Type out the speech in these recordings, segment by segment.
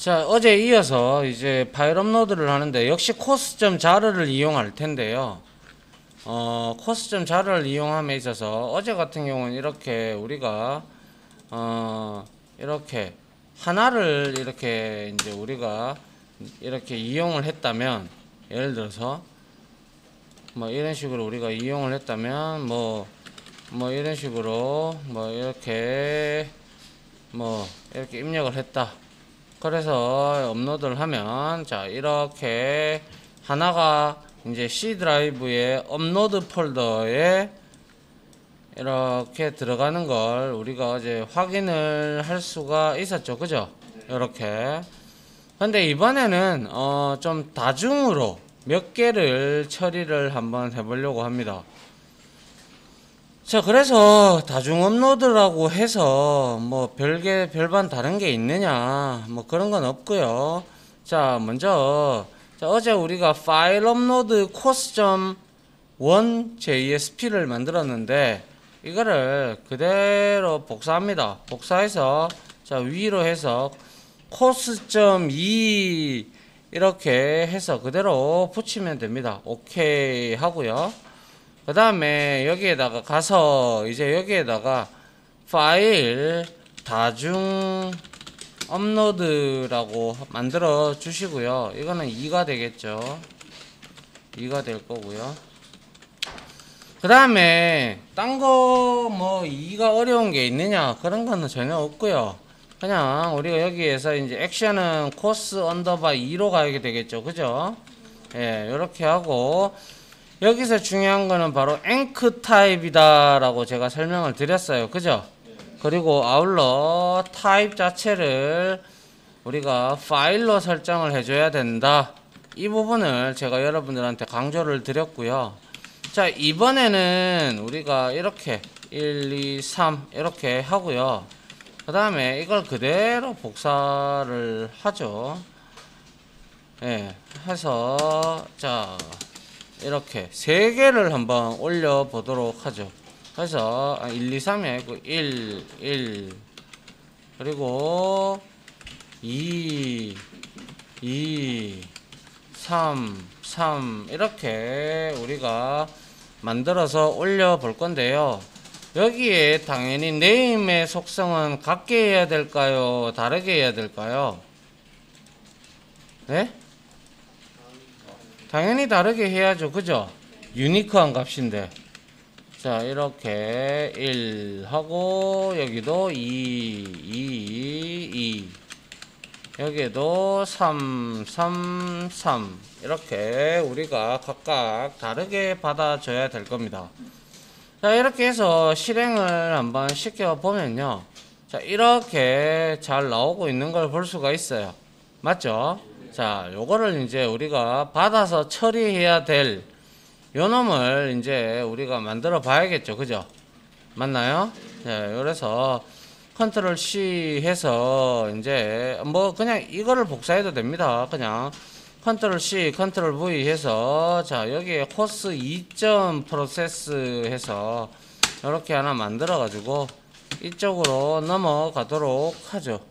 자, 어제 이어서 이제 파일 업로드를 하는데 역시 course.jar를 이용할 텐데요. course.jar를 이용함에 있어서 어제 같은 경우는 이렇게 우리가 이렇게 하나를 이렇게 이제 우리가 이렇게 이용을 했다면, 예를 들어서 뭐 이런 식으로 우리가 이용을 했다면 뭐 이런 식으로 이렇게 입력을 했다. 그래서 업로드를 하면, 자, 이렇게 하나가 이제 C 드라이브의 업로드 폴더에 이렇게 들어가는 걸 우리가 어제 확인을 할 수가 있었죠. 그죠? 이렇게. 근데 이번에는 좀 다중으로 몇 개를 처리를 한번 해보려고 합니다. 자, 그래서 다중 업로드라고 해서 뭐 별반 다른 게 있느냐, 뭐 그런 건 없고요. 자, 먼저 어제 우리가 파일 업로드 course.1.jsp를 만들었는데 이거를 그대로 복사합니다. 복사해서 자, 위로 해서 course.2 이렇게 해서 그대로 붙이면 됩니다. 오케이 하고요. 그 다음에 여기에다가 가서 이제 여기에다가 파일 다중 업로드라고 만들어 주시고요. 이거는 2가 되겠죠. 2가 될 거고요. 그 다음에 딴 거 뭐 2가 어려운 게 있느냐, 그런 거는 전혀 없고요. 그냥 우리가 여기에서 이제 액션은 코스 언더바 2로 가게 되겠죠. 그죠? 예, 요렇게 하고, 여기서 중요한 거는 바로 앵크 타입이다 라고 제가 설명을 드렸어요. 그죠? 그리고 아울러 타입 자체를 우리가 파일로 설정을 해줘야 된다. 이 부분을 제가 여러분들한테 강조를 드렸고요. 자, 이번에는 우리가 이렇게 1, 2, 3 이렇게 하고요. 그 다음에 이걸 그대로 복사를 하죠. 예, 해서 자, 이렇게 3개를 한번 올려 보도록 하죠. 그래서 1, 2, 3이 아니고 1, 1 그리고 2, 2 3, 3 이렇게 우리가 만들어서 올려 볼 건데요. 여기에 당연히 네임의 속성은 같게 해야 될까요? 다르게 해야 될까요? 네? 당연히 다르게 해야죠. 그죠? 유니크한 값인데. 자, 이렇게 1 하고 여기도 2, 2, 2 여기에도 3, 3, 3 이렇게 우리가 각각 다르게 받아줘야 될 겁니다. 자, 이렇게 해서 실행을 한번 시켜 보면요. 자, 이렇게 잘 나오고 있는 걸 볼 수가 있어요. 맞죠? 자, 요거를 이제 우리가 받아서 처리해야 될 요 놈을 이제 우리가 만들어 봐야겠죠. 그죠? 맞나요? 네, 그래서 컨트롤 C 해서 이제 뭐 그냥 이거를 복사해도 됩니다. 그냥 컨트롤 C, 컨트롤 V 해서 자, 여기에 코스 2점 프로세스 해서 이렇게 하나 만들어 가지고 이쪽으로 넘어가도록 하죠.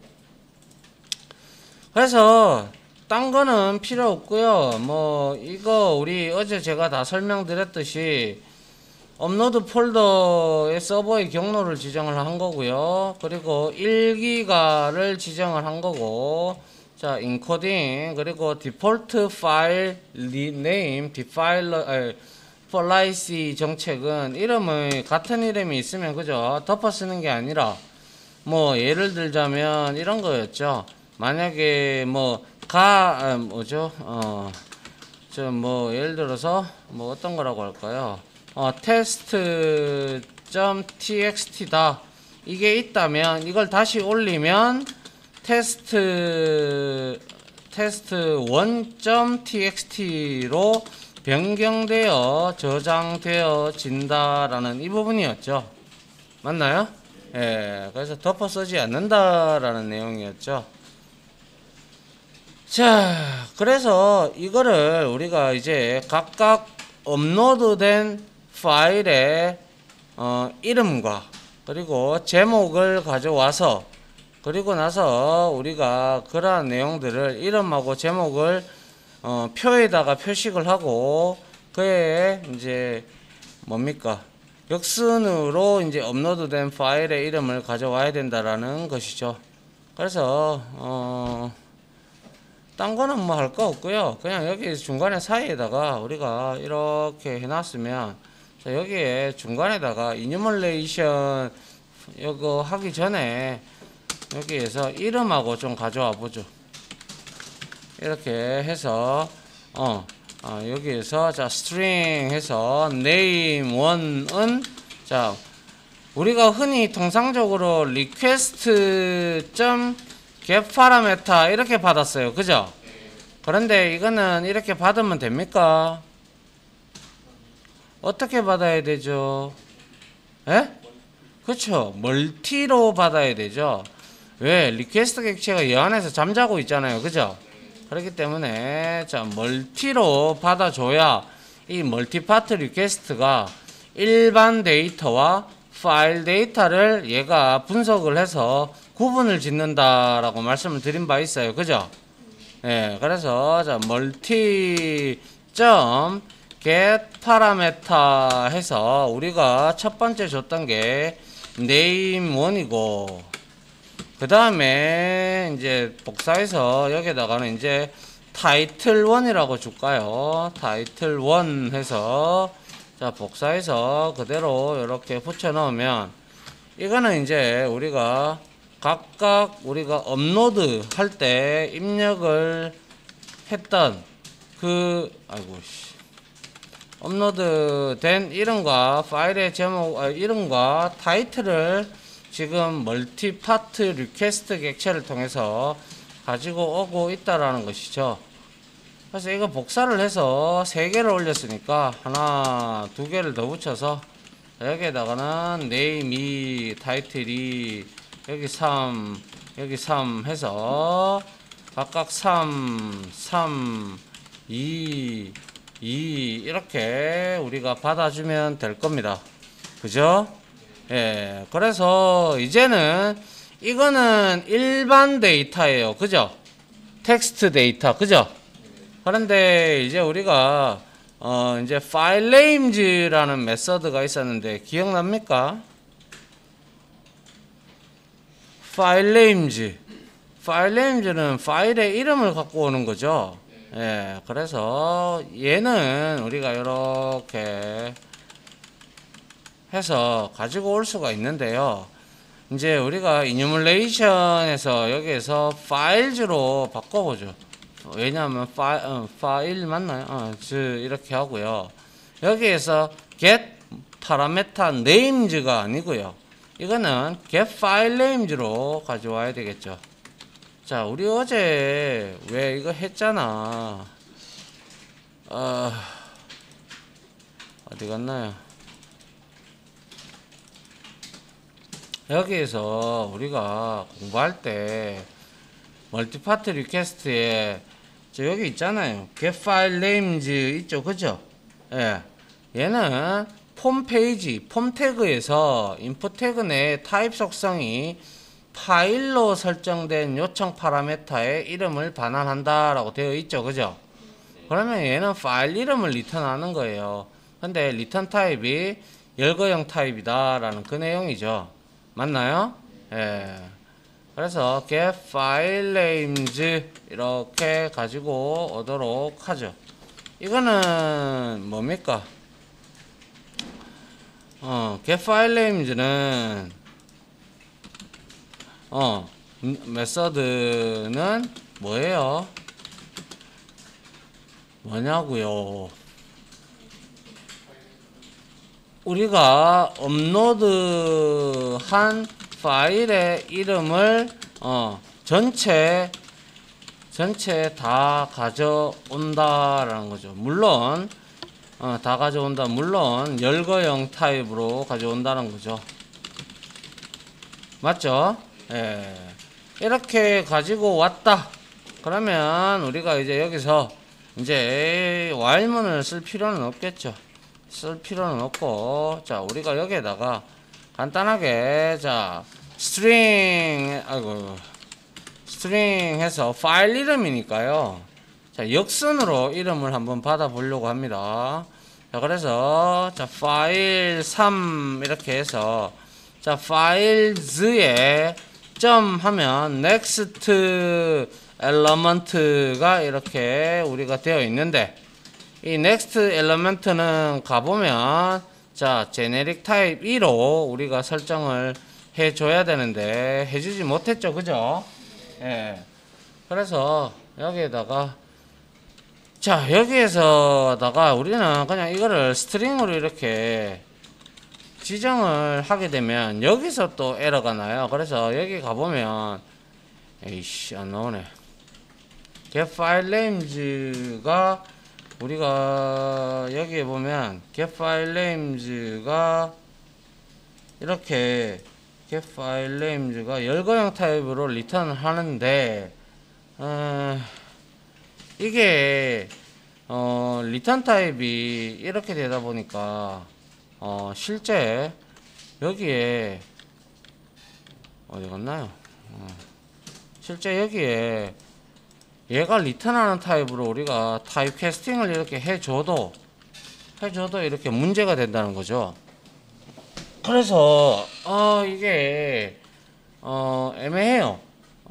그래서 딴 거는 필요 없고요. 뭐 이거 우리 어제 제가 다 설명드렸듯이 업로드 폴더의 서버의 경로를 지정을 한 거고요. 그리고 1기가를 지정을 한 거고, 자, 인코딩, 그리고 디폴트 파일 네임, 디파일러, policy 정책은 이름의 같은 이름이 있으면 그죠? 덮어 쓰는 게 아니라 뭐 예를 들자면 이런 거였죠. 만약에 예를 들어서 뭐 어떤 거라고 할까요? test.txt다. 이게 있다면 이걸 다시 올리면 test1.txt로 변경되어 저장되어진다라는 이 부분이었죠. 맞나요? 예, 그래서 덮어 쓰지 않는다라는 내용이었죠. 자, 그래서 이거를 우리가 이제 각각 업로드된 파일의 이름과 그리고 제목을 가져와서 그리고 나서 우리가 그러한 내용들을 이름하고 제목을 표에다가 표식을 하고 그에 이제 뭡니까? 역순으로 이제 업로드된 파일의 이름을 가져와야 된다라는 것이죠. 그래서 딴 거는 뭐 할 거 없고요. 그냥 여기 중간에 사이에다가 우리가 이렇게 해놨으면 자, 여기에 중간에다가 이뉴멀레이션 이거 하기 전에 여기에서 이름하고 좀 가져와 보죠. 이렇게 해서 여기에서 자 string 해서 name 1은 자 우리가 흔히 통상적으로 request get parameter 이렇게 받았어요. 그죠? 그런데 이거는 이렇게 받으면 됩니까? 어떻게 받아야 되죠? 예? 그쵸? 멀티로 받아야 되죠. 왜? 리퀘스트 객체가 이 안에서 잠자고 있잖아요. 그죠? 그렇기 때문에 자 멀티로 받아줘야 이 멀티파트 리퀘스트가 일반 데이터와 파일 데이터를 얘가 분석을 해서 구분을 짓는다라고 말씀을 드린 바 있어요. 그죠? 예, 그래서 자 멀티 get parameter 해서 우리가 첫 번째 줬던 게 name 1이고 그 다음에 이제 복사해서 여기다가는 이제 title 1이라고 줄까요? title 1 해서 자 복사해서 그대로 이렇게 붙여 넣으면 이거는 이제 우리가 각각 우리가 업로드 할 때 입력을 했던 그 업로드 된 이름과 파일의 제목 이름과 타이틀을 지금 멀티파트 리퀘스트 객체를 통해서 가지고 오고 있다라는 것이죠. 그래서 이거 복사를 해서 3개를 올렸으니까 하나, 2개를 더 붙여서 여기에다가는 네임이 타이틀이 여기 3, 여기 3 해서 각각 3, 3, 2, 2 이렇게 우리가 받아주면 될 겁니다. 그죠? 예, 그래서 이제는 이거는 일반 데이터예요. 그죠? 텍스트 데이터. 그죠? 그런데 이제 우리가 이제 파일 네임즈라는 메서드가 있었는데 기억납니까? 파일 네임즈는 파일의 이름을 갖고 오는 거죠. 예, 그래서 얘는 우리가 이렇게 해서 가지고 올 수가 있는데요. 이제 우리가 이뉴멀레이션에서 여기에서 파일즈로 바꿔보죠. 왜냐하면 파일 맞나요? 이렇게 하고요. 여기에서 get parameter names가 아니고요. 이거는 get file names로 가져와야 되겠죠. 자, 우리 어제 왜 이거 했잖아. 어디 갔나요? 여기에서 우리가 공부할 때 멀티파트 리퀘스트에 저 여기 있잖아요. get file names 있죠. 그죠? 예. 얘는 폼 페이지, 폼 태그에서 인풋 태그 내 타입 속성이 파일로 설정된 요청 파라미터의 이름을 반환한다라고 되어 있죠. 그죠? 그러면 얘는 파일 이름을 리턴하는 거예요. 근데 리턴 타입이 열거형 타입이다 라는 그 내용이죠. 맞나요? 예. 그래서 get file names 이렇게 가지고 오도록 하죠. 이거는 뭡니까? get file names는 메서드는 뭐예요? 뭐냐고요? 우리가 업로드한 파일의 이름을 전체 다 가져온다라는 거죠. 물론 다 가져온다. 물론 열거형 타입으로 가져온다는 거죠. 맞죠? 예. 이렇게 가지고 왔다. 그러면 우리가 이제 여기서 이제 while문을 쓸 필요는 없겠죠. 쓸 필요는 없고, 자, 우리가 여기에다가 간단하게, 자, 스트링 해서 파일 이름이니까요. 자, 역순으로 이름을 한번 받아 보려고 합니다. 자, 그래서 자, 파일 3 이렇게 해서 자, 파일즈에 점 하면 next element가 이렇게 우리가 되어 있는데, 이 next element는 가보면 자, generic type 2로 우리가 설정을 해줘야 되는데 해주지 못했죠, 그죠? 예. 그래서 여기에다가 자, 여기에서다가 우리는 그냥 이거를 스트링으로 이렇게 지정을 하게 되면 여기서 또 에러가 나요. 그래서 여기 가보면 에이씨 안 나오네. get file names가 우리가 여기에 보면 get file names가 이렇게 get file names가 열거형 타입으로 리턴을 하는데 이게 리턴 타입이 이렇게 되다 보니까 실제 여기에 어디 갔나요? 실제 여기에 얘가 리턴하는 타입으로 우리가 타입 캐스팅을 이렇게 해줘도 이렇게 문제가 된다는 거죠. 그래서 이게 애매해요.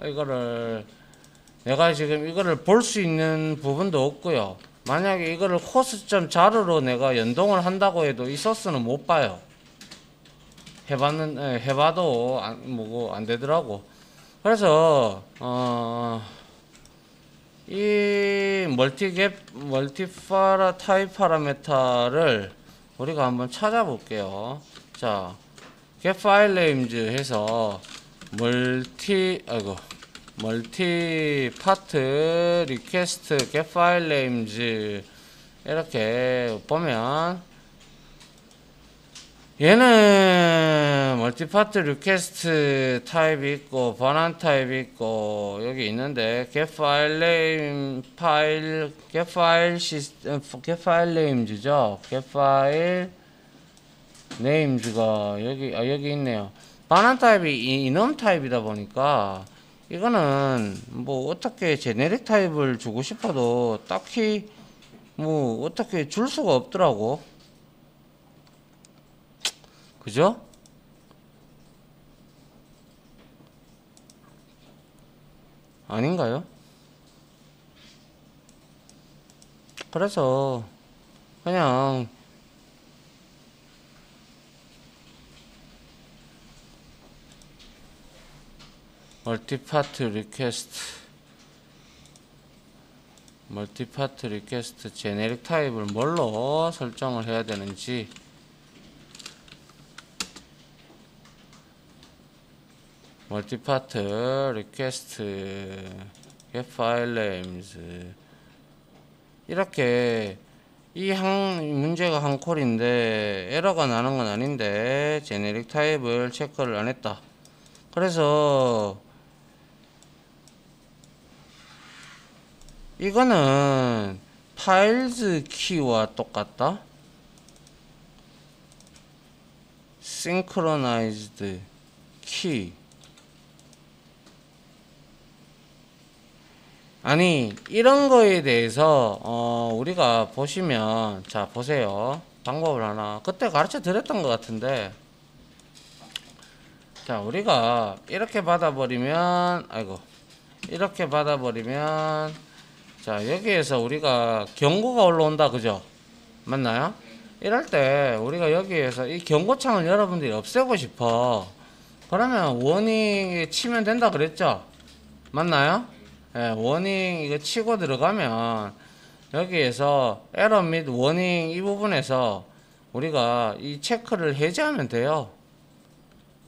이거를 내가 지금 이거를 볼 수 있는 부분도 없고요. 만약에 이거를 호스점 자르로 내가 연동을 한다고 해도 이 소스는 못 봐요. 해봐도 안 되더라고. 그래서 이 멀티파라 타입 파라메타를 우리가 한번 찾아볼게요. 자, get file names 해서 멀티 파트 리퀘스트 get file names 이렇게 보면 얘는 멀티파트 리퀘스트 타입이 있고 번안 타입이 있고 여기 있는데 get file names죠. get file names가 여기 있네요. 번안 타입이 이놈 타입이다 보니까 이거는 뭐 어떻게 제네릭 타입을 주고 싶어도 딱히 뭐 어떻게 줄 수가 없더라고. 그죠? 아닌가요? 그래서 그냥 멀티파트 리퀘스트 제네릭 타입을 뭘로 설정을 해야 되는지 멀티파트 리퀘스트 get file names 이렇게 문제가 한 콜인데 에러가 나는 건 아닌데 제네릭 타입을 체크를 안 했다. 그래서 이거는 파일즈 키와 똑같다. synchronized key 아니 이런 거에 대해서 우리가 보시면 자 보세요. 방법을 하나 그때 가르쳐 드렸던 것 같은데 자 우리가 이렇게 받아버리면 이렇게 받아버리면 자 여기에서 우리가 경고가 올라온다 그죠? 맞나요? 이럴 때 우리가 여기에서 이 경고창을 여러분들이 없애고 싶어. 그러면 워닝 치면 된다 그랬죠? 맞나요? 예, 워닝 이거 치고 들어가면 여기에서 에러 및 워닝 이 부분에서 우리가 이 체크를 해제하면 돼요.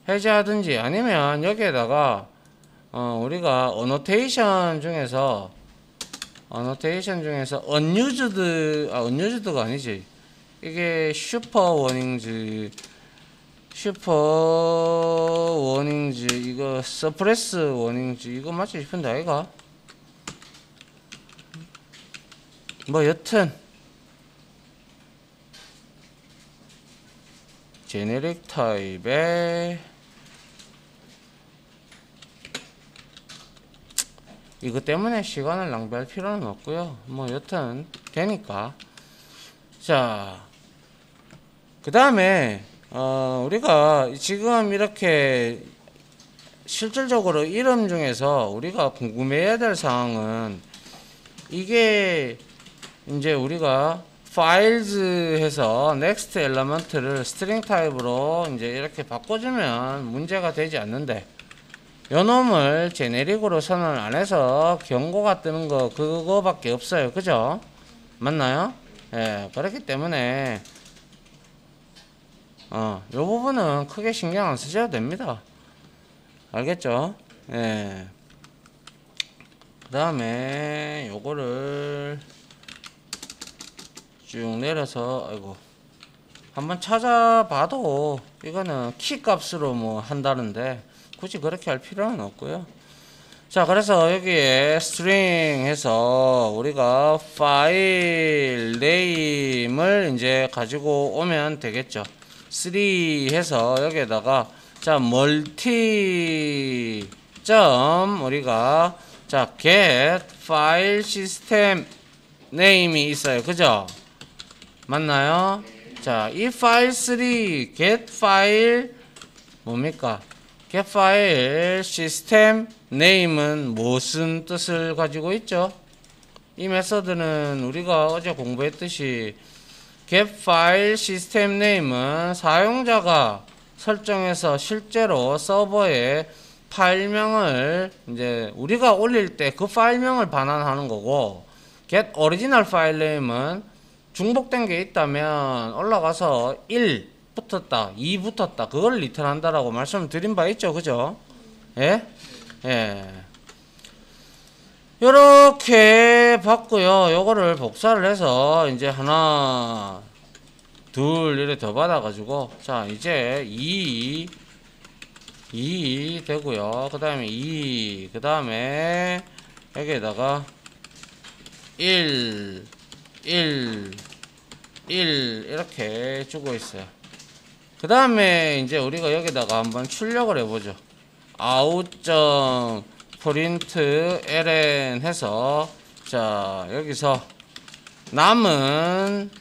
해제하든지 아니면 여기에다가 우리가 어노테이션 중에서 unused가 아니지. 이게 슈퍼 워닝즈 이거 서프레스 워닝즈 이거 맞지 싶은데 아이가? 뭐 여튼 제네릭 타입의 이것 때문에 시간을 낭비할 필요는 없고요. 뭐 여튼 되니까. 자, 그 다음에 우리가 지금 이렇게 실질적으로 이름 중에서 우리가 궁금해야 될 사항은 이게 이제 우리가 files 해서 next element를 string 타입으로 이제 이렇게 바꿔주면 문제가 되지 않는데 요놈을 제네릭으로 선언 안 해서 경고가 뜨는 거 그거밖에 없어요. 그죠? 맞나요? 예, 그렇기 때문에 요 부분은 크게 신경 안 쓰셔도 됩니다. 알겠죠? 예. 그 다음에 요거를 쭉 내려서 아이고 한번 찾아봐도 이거는 키 값으로 뭐 한다는데 굳이 그렇게 할 필요는 없고요. 자, 그래서 여기에 string 해서 우리가 파일 name을 이제 가지고 오면 되겠죠. 3 해서 여기에다가 자 멀티 점 우리가 자 get file system name이 있어요. 그죠? 맞나요? 자, 이 파일 3 get file 뭡니까? get file system name은 무슨 뜻을 가지고 있죠? 이 메서드는 우리가 어제 공부했듯이 get file system name은 사용자가 설정해서 실제로 서버에 파일명을 이제 우리가 올릴 때 그 파일명을 반환하는 거고 get original file name은 중복된 게 있다면 올라가서 1 붙었다 2 붙었다 그걸 리턴한다라고 말씀드린 바 있죠. 그죠? 예? 예. 요렇게 봤고요. 요거를 복사를 해서 이제 하나 둘 이렇게 더 받아가지고 자 이제 2 되고요. 그 다음에 2 그 다음에 여기에다가 1 이렇게 주고 있어요. 그 다음에 이제 우리가 여기다가 한번 출력을 해보죠. out.print.ln 해서 자 여기서 남은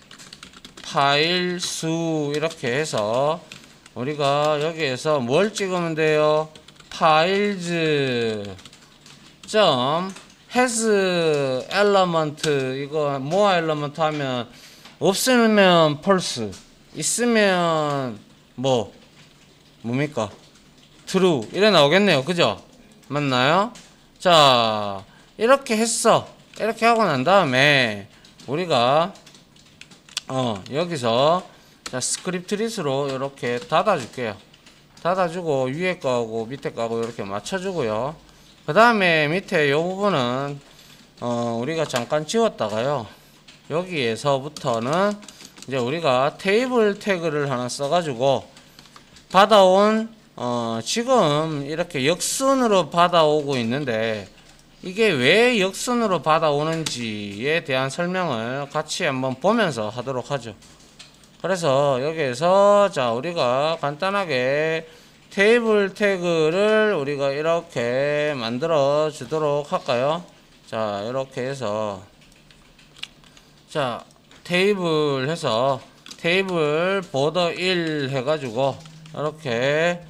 파일 수 이렇게 해서 우리가 여기에서 뭘 찍으면 돼요? files has element 이거 뭐아 element 하면 없으면 false 있으면 뭡니까? true 이래 나오겠네요. 그죠? 맞나요? 자 이렇게 했어. 이렇게 하고 난 다음에 우리가 여기서 자 스크립트 리스로 이렇게 닫아줄게요. 닫아주고 위에 거하고 밑에 거하고 이렇게 맞춰주고요. 그 다음에 밑에 이 부분은 우리가 잠깐 지웠다가요. 여기에서부터는 이제 우리가 테이블 태그를 하나 써가지고 받아온 지금 이렇게 역순으로 받아오고 있는데 이게 왜 역순으로 받아오는지에 대한 설명을 같이 한번 보면서 하도록 하죠. 그래서 여기에서 자 우리가 간단하게 테이블 태그를 우리가 이렇게 만들어 주도록 할까요? 자 이렇게 해서 자 테이블 해서 테이블 보더 1 해가지고 이렇게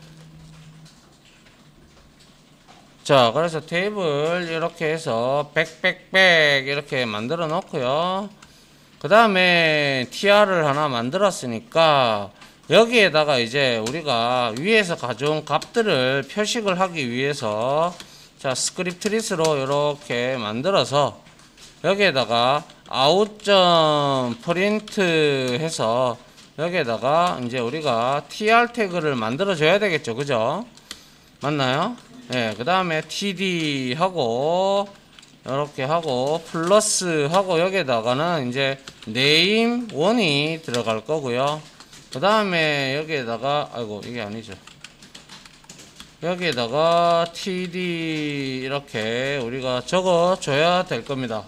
자 그래서 테이블 이렇게 해서 백백백 이렇게 만들어 놓고요. 그 다음에 tr을 하나 만들었으니까 여기에다가 이제 우리가 위에서 가져온 값들을 표식을 하기 위해서 자 스크립트 리스로 이렇게 만들어서 여기에다가 out.print 해서 여기에다가 이제 우리가 tr 태그를 만들어 줘야 되겠죠. 그죠? 맞나요? 예, 그 다음에 td 하고 이렇게 하고 플러스 하고 여기에다가는 이제 name 1이 들어갈 거고요. 그 다음에 여기에다가 아이고 이게 아니죠. 여기에다가 td 이렇게 우리가 적어 줘야 될 겁니다.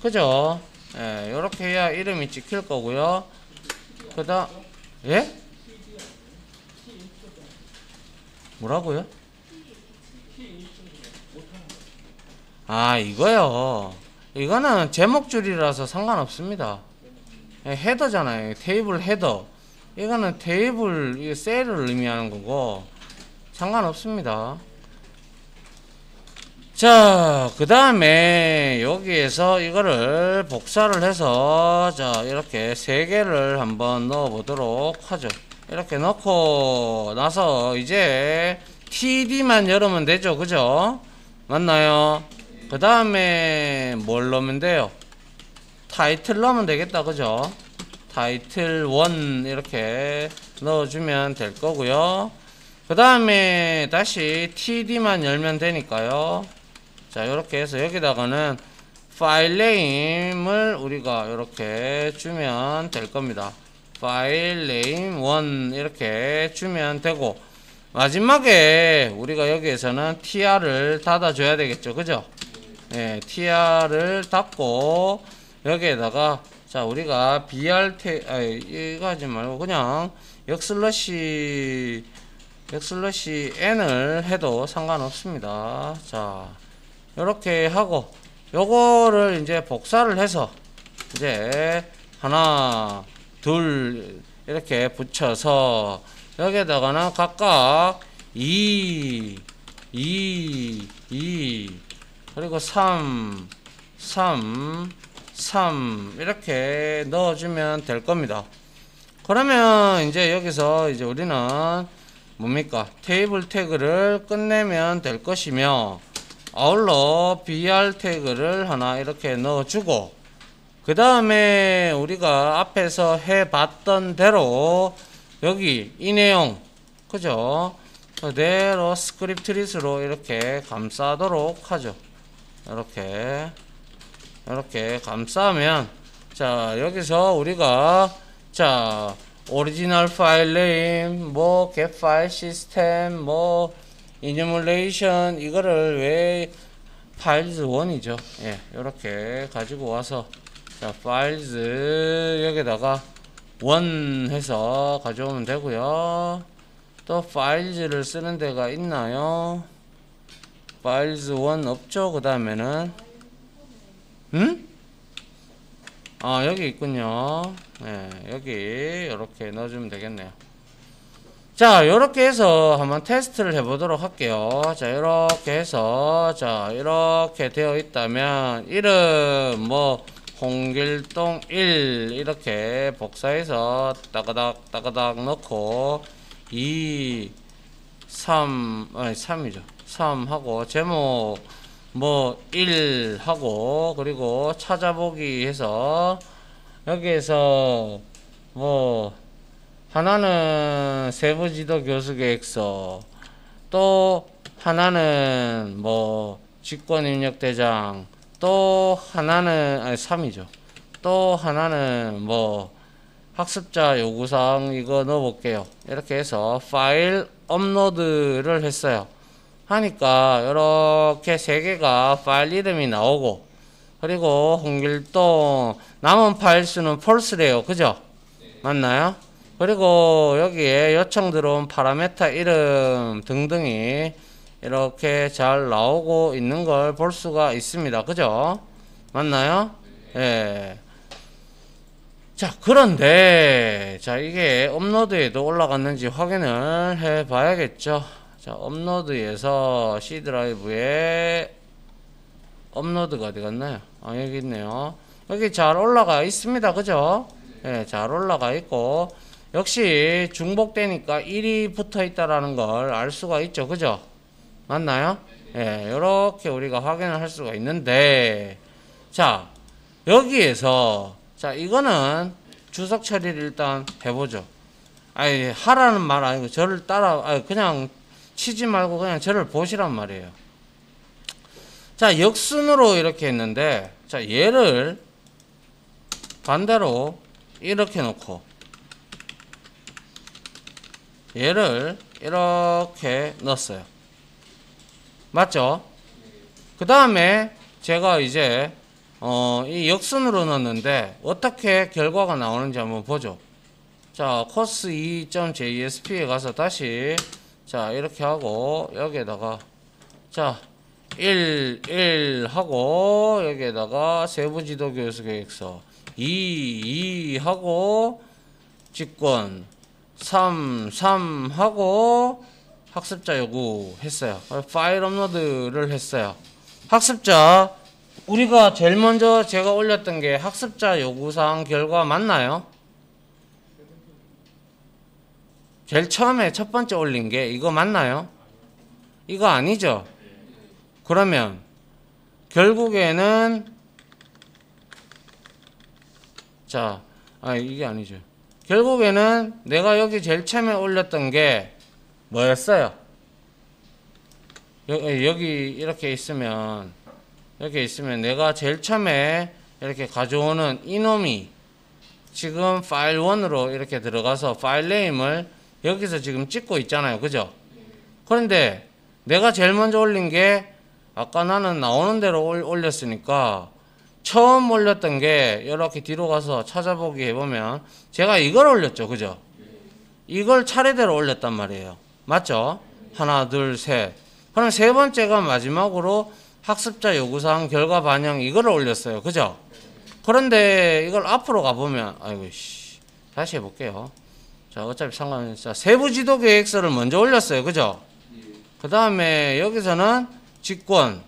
그죠? 예, 이렇게 해야 이름이 찍힐 거고요. 그다음 예? 뭐라고요? 아, 이거요. 이거는 제목줄이라서 상관없습니다. 헤더잖아요. 테이블 헤더. 이거는 테이블 이 셀을 의미하는 거고 상관없습니다. 자, 그 다음에 여기에서 이거를 복사를 해서 자 이렇게 세 개를 한번 넣어 보도록 하죠. 이렇게 넣고 나서 이제 TD만 열으면 되죠. 그죠? 맞나요? 그 다음에 뭘 넣으면 돼요? 타이틀 넣으면 되겠다. 그죠? 타이틀 1 이렇게 넣어주면 될 거고요. 그 다음에 다시 TD만 열면 되니까요. 자, 이렇게 해서 여기다가는 파일 네임을 우리가 이렇게 주면 될 겁니다. 파일 네임 1 이렇게 주면 되고, 마지막에 우리가 여기에서는 tr을 닫아줘야 되겠죠. 그죠? 예, tr를 닫고 여기에다가 자 우리가 br 이거 하지 말고 그냥 역슬러시 n을 해도 상관없습니다. 자 이렇게 하고 요거를 이제 복사를 해서 이제 하나 둘 이렇게 붙여서 여기에다가는 각각 2 그리고 3 이렇게 넣어주면 될 겁니다. 그러면 이제 여기서 이제 우리는 뭡니까? 테이블 태그를 끝내면 될 것이며, 아울러 br 태그를 하나 이렇게 넣어주고, 그 다음에 우리가 앞에서 해봤던 대로 여기 이 내용, 그죠? 그대로 스크립트 리스로 이렇게 감싸도록 하죠. 이렇게 감싸면 자 여기서 우리가 자 오리지널 파일 네임 뭐 get 파일 시스템 뭐 enumeration 이거를 왜 파일즈 1이죠. 예, 이렇게 가지고 와서 자 파일즈 여기다가 1 해서 가져오면 되고요. 또 파일즈를 쓰는 데가 있나요? 파일즈 1 없죠. 그 다음에는 아 여기 있군요. 네, 여기 이렇게 넣어주면 되겠네요. 자 이렇게 해서 한번 테스트를 해보도록 할게요. 자 이렇게 해서 자 이렇게 되어 있다면 이름 뭐 홍길동 1 이렇게 복사해서 따가닥 넣고 2 3 아니 3이죠 3 하고 제목 뭐 1 하고 그리고 찾아보기 해서 여기에서 뭐 하나는 세부지도 교수 계획서 또 하나는 뭐 직권입력대장 또 하나는 아니 3이죠 또 하나는 뭐 학습자 요구사항 이거 넣어볼게요. 이렇게 해서 파일 업로드를 했어요. 하니까 이렇게 세 개가 파일 이름이 나오고 그리고 홍길동 남은 파일 수는 false래요. 그죠? 맞나요? 그리고 여기에 요청 들어온 파라메타 이름 등등이 이렇게 잘 나오고 있는 걸 볼 수가 있습니다. 그죠? 맞나요? 예. 자, 그런데, 자, 이게 업로드에도 올라갔는지 확인을 해 봐야겠죠. 자, 업로드에서 C 드라이브에 업로드가 어디 갔나요? 아, 여기 있네요. 여기 잘 올라가 있습니다. 그죠? 예, 잘 올라가 있고, 역시 중복되니까 1이 붙어 있다라는 걸 알 수가 있죠. 그죠? 맞나요? 예, 이렇게 우리가 확인을 할 수가 있는데, 자, 여기에서 자 이거는 주석 처리를 일단 해보죠. 아니 하라는 말 아니고 저를 따라 아니 그냥 치지 말고 그냥 저를 보시란 말이에요. 자 역순으로 이렇게 했는데 자 얘를 반대로 이렇게 놓고 얘를 이렇게 넣었어요. 맞죠? 그 다음에 제가 이제 이 역순으로 넣었는데 어떻게 결과가 나오는지 한번 보죠. 자 course 2.jsp에 가서 다시 자 이렇게 하고 여기에다가 자 1 하고 여기에다가 세부지도교수 계획서 2 하고 직권 3 하고 학습자 요구 했어요. 파일 업로드를 했어요. 학습자 우리가 제일 먼저 제가 올렸던 게 학습자 요구사항 결과 맞나요? 제일 처음에 첫 번째 올린 게 이거 맞나요? 이거 아니죠? 그러면 결국에는 이게 아니죠. 결국에는 내가 여기 제일 처음에 올렸던 게 뭐였어요? 여기 이렇게 있으면 내가 제일 처음에 이렇게 가져오는 이놈이 지금 파일 1으로 이렇게 들어가서 파일 네임을 여기서 지금 찍고 있잖아요. 그죠? 그런데 내가 제일 먼저 올린 게 아까 나는 나오는 대로 올렸으니까 처음 올렸던 게 이렇게 뒤로 가서 찾아보기 해보면 제가 이걸 올렸죠. 그죠? 이걸 차례대로 올렸단 말이에요. 맞죠? 하나, 둘, 셋. 그럼 세 번째가 마지막으로 학습자 요구사항 결과 반영 이거를 올렸어요. 그죠? 그런데 이걸 앞으로 가보면 다시 해볼게요. 자, 어차피 상관없어요. 세부지도 계획서를 먼저 올렸어요. 그죠? 그 다음에 여기서는 직권,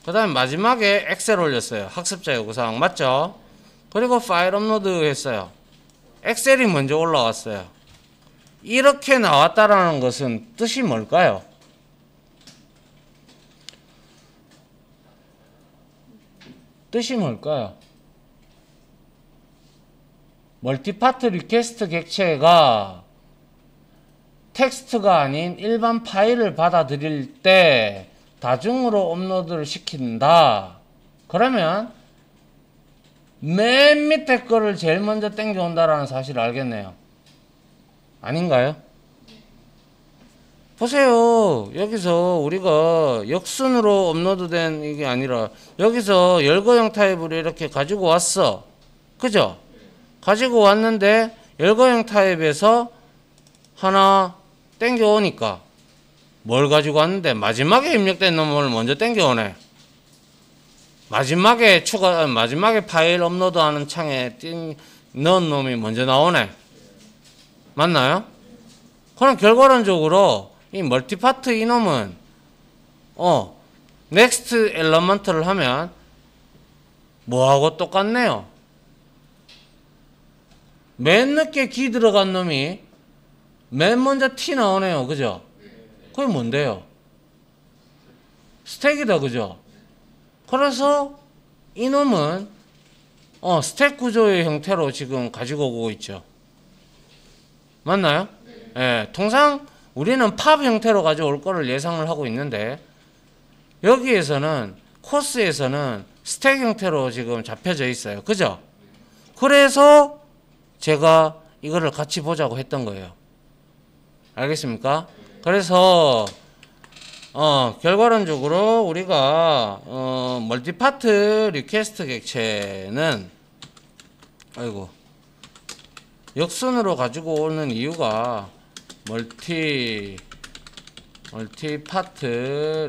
그 다음에 마지막에 엑셀 올렸어요. 학습자 요구사항 맞죠? 그리고 파일 업로드 했어요. 엑셀이 먼저 올라왔어요. 이렇게 나왔다라는 것은 뜻이 뭘까요? 뜻이 뭘까요? 멀티파트 리퀘스트 객체가 텍스트가 아닌 일반 파일을 받아들일 때 다중으로 업로드를 시킨다. 그러면 맨 밑에 거를 제일 먼저 땡겨온다라는 사실을 알겠네요. 아닌가요? 보세요. 여기서 우리가 역순으로 업로드된 이게 아니라 여기서 열거형 타입으로 이렇게 가지고 왔어. 그죠? 가지고 왔는데 열거형 타입에서 하나 땡겨오니까 뭘 가지고 왔는데 마지막에 입력된 놈을 먼저 땡겨오네. 마지막에 파일 업로드하는 창에 넣은 놈이 먼저 나오네. 맞나요? 그럼 결과론적으로 이 멀티파트 이놈은 넥스트 엘러먼트를 하면 뭐하고 똑같네요. 맨 늦게 기 들어간 놈이 맨 먼저 T 나오네요. 그죠? 그게 뭔데요? 스택이다. 그죠? 그래서 이놈은 스택 구조의 형태로 지금 가지고 오고 있죠. 맞나요? 예, 통상 우리는 팝 형태로 가져올 거를 예상을 하고 있는데 여기에서는 코스에서는 스택 형태로 지금 잡혀져 있어요. 그죠? 그래서 제가 이거를 같이 보자고 했던 거예요. 알겠습니까? 그래서 결과론적으로 우리가 멀티파트 리퀘스트 객체는 역순으로 가지고 오는 이유가 멀티파트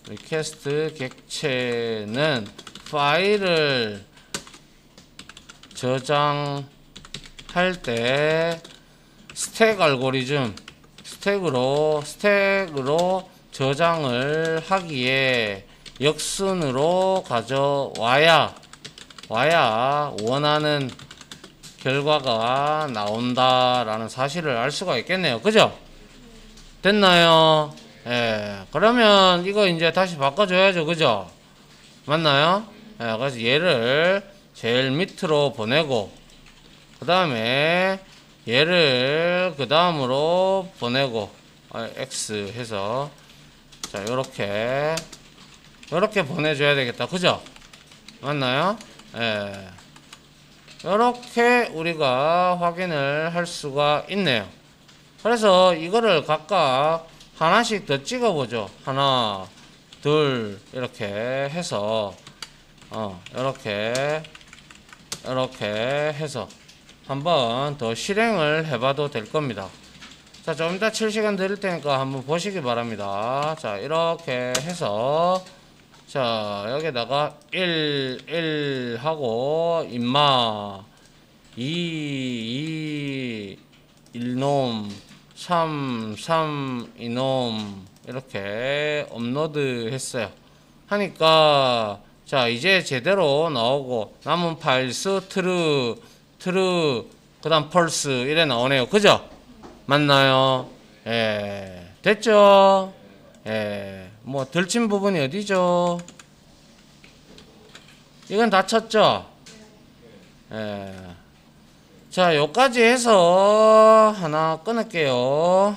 리퀘스트 객체는 파일을 저장할 때 스택 알고리즘 스택으로 저장을 하기에 역순으로 가져와야 원하는 결과가 나온다라는 사실을 알 수가 있겠네요. 그죠? 됐나요? 예. 그러면 이거 이제 다시 바꿔줘야죠. 그죠? 맞나요? 예. 그래서 얘를 제일 밑으로 보내고 그 다음에 얘를 그 다음으로 보내고 X 해서 자 요렇게 보내줘야 되겠다. 그죠? 맞나요? 예. 요렇게 우리가 확인을 할 수가 있네요. 그래서 이거를 각각 하나씩 더 찍어보죠. 하나, 둘 이렇게 해서 이렇게 해서 한번 더 실행을 해봐도 될 겁니다. 자, 좀 이따 7시간 드릴 테니까 한번 보시기 바랍니다. 자, 이렇게 해서 자, 여기다가 1 하고 임마 2 1놈 3 이놈 이렇게 업로드 했어요. 하니까 자, 이제 제대로 나오고 남은 파일스 트루 그다음 펄스 이래 나오네요. 그죠? 맞나요? 예. 됐죠? 예. 뭐 들친 부분이 어디죠? 이건 다 쳤죠? 예. 자, 요까지 해서 하나 끊을게요.